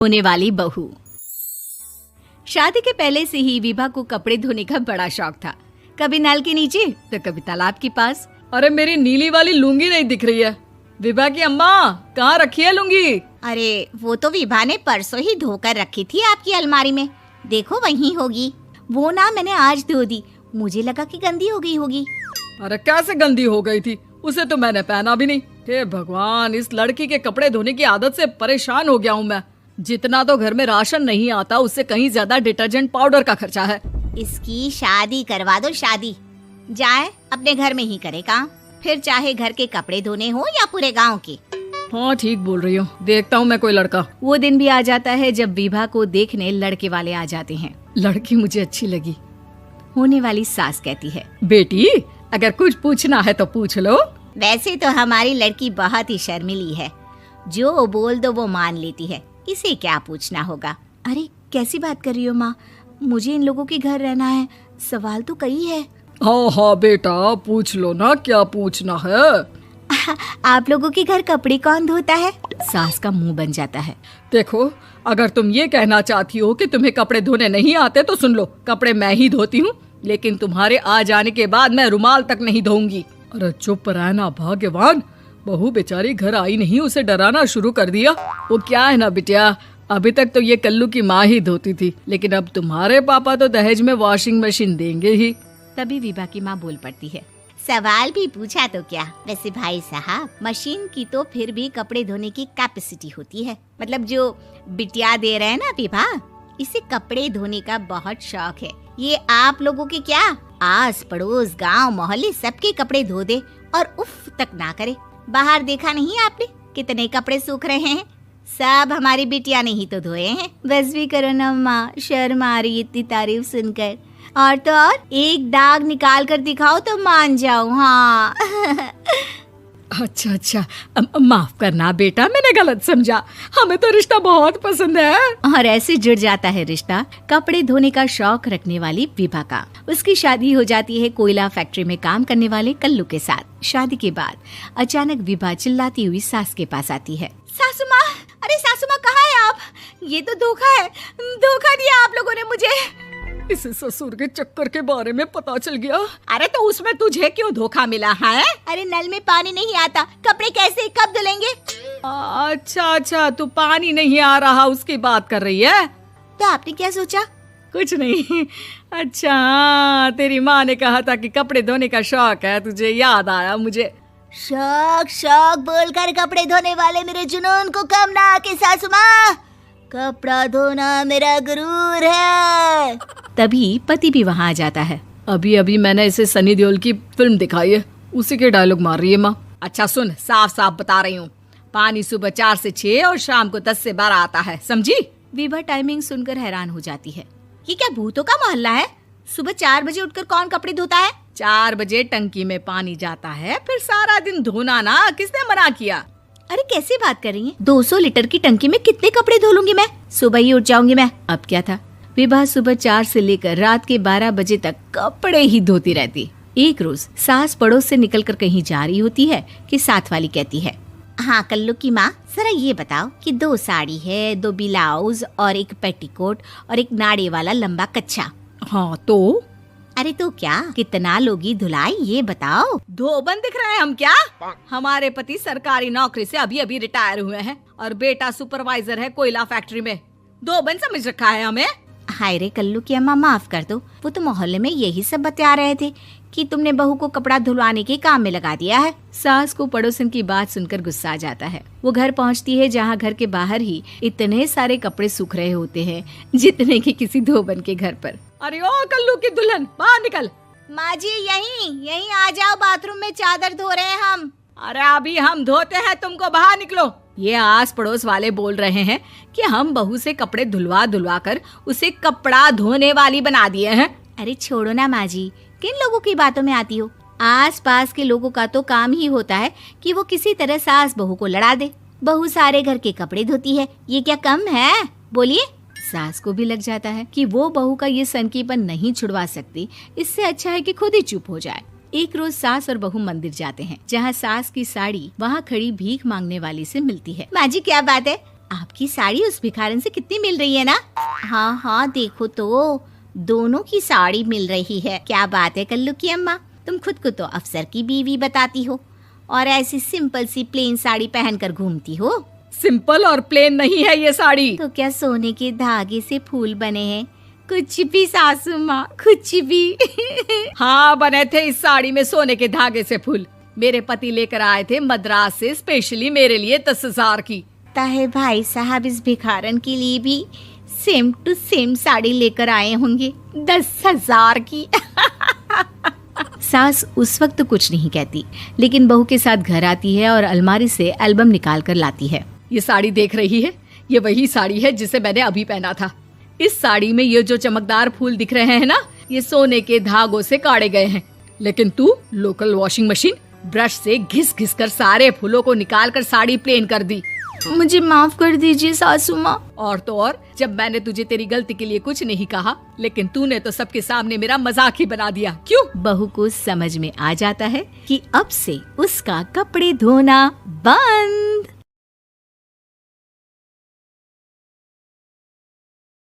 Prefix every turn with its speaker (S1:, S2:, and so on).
S1: होने वाली बहू। शादी के पहले से ही विभा को कपड़े धोने का बड़ा शौक था। कभी नल के नीचे तो कभी तालाब के पास।
S2: अरे मेरी नीली वाली लुंगी नहीं दिख रही है। विभा की अम्मा, कहाँ रखी है लुंगी?
S3: अरे वो तो विभा ने परसों ही धोकर रखी थी आपकी अलमारी में, देखो वहीं होगी। वो ना मैंने आज धो दी, मुझे लगा कि गंदी हो गई होगी।
S2: अरे कैसे गंदी हो गई थी? उसे तो मैंने पहना भी नहीं। हे भगवान, इस लड़की के कपड़े धोने की आदत से परेशान हो गया हूँ मैं। जितना तो घर में राशन नहीं आता, उससे कहीं ज्यादा डिटर्जेंट पाउडर का खर्चा है।
S3: इसकी शादी करवा दो, शादी। जाए अपने घर में ही करे काम, फिर चाहे घर के कपड़े धोने हो या पूरे गांव के।
S2: हाँ ठीक बोल रही हो, देखता हूँ मैं कोई लड़का।
S1: वो दिन भी आ जाता है जब विभा को देखने लड़के वाले आ जाते हैं।
S2: लड़की मुझे अच्छी लगी।
S1: होने वाली सास कहती है,
S2: बेटी अगर कुछ पूछना है तो पूछ लो।
S3: वैसे तो हमारी लड़की बहुत ही शर्मीली है, जो बोल दो वो मान लेती है, इसे क्या पूछना होगा।
S1: अरे कैसी बात कर रही हो माँ, मुझे इन लोगों के घर रहना है, सवाल तो कई है।
S2: हाँ हाँ बेटा, पूछ लो ना, क्या पूछना है।
S1: आप लोगों के घर कपड़े कौन धोता है? सास का मुंह बन जाता है।
S2: देखो, अगर तुम ये कहना चाहती हो कि तुम्हें कपड़े धोने नहीं आते तो सुन लो, कपड़े मैं ही धोती हूँ, लेकिन तुम्हारे आ जाने के बाद मैं रुमाल तक नहीं धोऊंगी। अरे चुप रहना भाग्यवान, बहू बेचारी घर आई नहीं, उसे डराना शुरू कर दिया। वो क्या है ना बिटिया, अभी तक तो ये कल्लू की माँ ही धोती थी, लेकिन अब तुम्हारे पापा तो दहेज में वॉशिंग मशीन देंगे ही।
S1: तभी विभा की माँ बोल पड़ती है,
S3: सवाल भी पूछा तो क्या। वैसे भाई साहब, मशीन की तो फिर भी कपड़े धोने की कैपेसिटी होती है। मतलब जो बिटिया दे रहे हैं ना विभा, इसे कपड़े धोने का बहुत शौक है। ये आप लोगों के क्या, आस पड़ोस गांव मोहल्ले सबके कपड़े धो दे और उफ तक ना करे। बाहर देखा नहीं आपने कितने कपड़े सूख रहे हैं? सब हमारी बिटिया ने ही तो धोए हैं।
S1: बस भी करो ना माँ, शर्म आ रही इतनी तारीफ सुनकर। और तो और एक दाग निकाल कर दिखाओ तो मान जाओ। हाँ
S2: अच्छा, माफ करना बेटा, मैंने गलत समझा। हमें तो रिश्ता बहुत पसंद है।
S1: और ऐसे जुड़ जाता है रिश्ता कपड़े धोने का शौक रखने वाली विभा का। उसकी शादी हो जाती है कोयला फैक्ट्री में काम करने वाले कल्लू के साथ। शादी के बाद अचानक विभा चिल्लाती हुई सास के पास आती है।
S3: सासू माँ, अरे सासू माँ कहाँ है आप? ये तो धोखा है, धोखा दिया आप लोगों ने मुझे।
S2: इसे ससुर के चक्कर के बारे में पता चल गया।
S3: अरे तो उसमें तुझे क्यों धोखा मिला है? अरे नल में पानी नहीं आता, कपड़े कैसे कब धुलेंगे?
S2: अच्छा, तू पानी नहीं आ रहा उसकी बात कर रही है।
S3: तो आपने क्या सोचा?
S2: कुछ नहीं। अच्छा, तेरी माँ ने कहा था कि कपड़े धोने का शौक है तुझे, याद आया मुझे।
S3: शौक बोलकर कपड़े धोने वाले मेरे जुनून को कम ना आके सासू माँ, कपड़ा धोना मेरा गुरूर है।
S1: तभी पति भी वहाँ आ जाता है।
S2: अभी मैंने इसे सनी देओल की फिल्म दिखाई है, उसी के डायलॉग मार रही है माँ।
S3: अच्छा सुन, साफ साफ बता रही हूँ, पानी सुबह 4 से 6 और शाम को 10 से 12 आता है, समझी?
S1: विभा टाइमिंग सुनकर हैरान हो जाती है।
S3: ये क्या भूतों का मोहल्ला है? सुबह 4 बजे उठकर कौन कपड़े धोता है?
S2: 4 बजे टंकी में पानी जाता है, फिर सारा दिन धोना ना, किसने मना किया?
S1: अरे कैसी बात कर रही हैं? 200 लीटर की टंकी में कितने कपड़े धो लूंगी मैं? सुबह ही उठ जाऊंगी मैं। अब क्या था, विभा सुबह 4 से लेकर रात के 12 बजे तक कपड़े ही धोती रहती। एक रोज सास पड़ोस से निकलकर कहीं जा रही होती है कि साथ वाली कहती है,
S3: हाँ कल्लू की माँ, जरा ये बताओ कि 2 साड़ी है, 2 ब्लाउज और एक पेटीकोट और एक नाड़े वाला लंबा कच्छा।
S2: हाँ तो?
S3: अरे तो क्या, कितना लोगी धुलाई ये बताओ।
S2: धोबन दिख रहे हैं हम क्या? हमारे पति सरकारी नौकरी से अभी रिटायर हुए हैं और बेटा सुपरवाइजर है कोयला फैक्ट्री में। धोबन समझ रखा है हमें?
S3: हाय रे कल्लू की अम्मा, माफ कर दो, वो तो मोहल्ले में यही सब बता रहे थे कि तुमने बहू को कपड़ा धुलवाने के काम में लगा दिया है।
S1: सास को पड़ोसन की बात सुनकर गुस्सा आ जाता है। वो घर पहुंचती है जहां घर के बाहर ही इतने सारे कपड़े सूख रहे होते हैं जितने कि किसी धोबन के घर पर।
S2: अरे ओ कल्लू की दुल्हन, बाहर निकल।
S3: माँ जी यहीं आ जाओ, बाथरूम में चादर धो रहे हैं हम।
S2: अरे अभी हम धोते हैं, तुमको बाहर निकलो। ये आस पड़ोस वाले बोल रहे हैं कि हम बहू से कपड़े धुलवा कर उसे कपड़ा धोने वाली बना दिए हैं।
S1: अरे छोड़ो ना माँ जी, किन लोगों की बातों में आती हो? आस पास के लोगों का तो काम ही होता है कि वो किसी तरह सास बहू को लड़ा दे। बहू सारे घर के कपड़े धोती है, ये क्या कम है? बोलिए। सास को भी लग जाता है कि वो बहू का ये सनकीपन नहीं छुड़वा सकती, इससे अच्छा है कि खुद ही चुप हो जाए। एक रोज सास और बहू मंदिर जाते हैं, जहाँ सास की साड़ी वहाँ खड़ी भीख मांगने वाली से मिलती है।
S3: माँ जी क्या बात है, आपकी साड़ी उस भिखारन से कितनी मिल रही है ना? हाँ हाँ देखो तो, दोनों की साड़ी मिल रही है। क्या बात है कल्लू की अम्मा, तुम खुद को तो अफसर की बीवी बताती हो और ऐसी सिंपल सी प्लेन साड़ी पहनकर घूमती हो।
S2: सिंपल और प्लेन नहीं है ये साड़ी।
S3: तो क्या सोने के धागे से फूल बने हैं? कुछ भी सासू माँ, कुछ भी।
S2: हाँ बने थे इस साड़ी में सोने के धागे से फूल। मेरे पति लेकर आए थे मद्रास से स्पेशली मेरे लिए 10,000 की।
S3: ताहे भाई साहब इस भिखारन के लिए भी सेम टू सेम साड़ी लेकर आए होंगे 10,000 की। सास उस वक्त तो कुछ नहीं कहती, लेकिन बहू के साथ घर आती है और अलमारी से एल्बम निकाल कर लाती है।
S2: ये साड़ी देख रही है, ये वही साड़ी है जिसे मैंने अभी पहना था। इस साड़ी में ये जो चमकदार फूल दिख रहे हैं ना, ये सोने के धागों से काटे गए हैं। लेकिन तू लोकल वॉशिंग मशीन ब्रश से घिस घिस कर सारे फूलों को निकाल कर साड़ी प्लेन कर दी।
S3: मुझे माफ कर दीजिए सासू माँ।
S2: और तो और, जब मैंने तुझे तेरी गलती के लिए कुछ नहीं कहा, लेकिन तूने तो सबके सामने मेरा मजाक ही बना दिया। क्यों?
S3: बहू को समझ में आ जाता है कि अब से उसका कपड़े धोना बंद।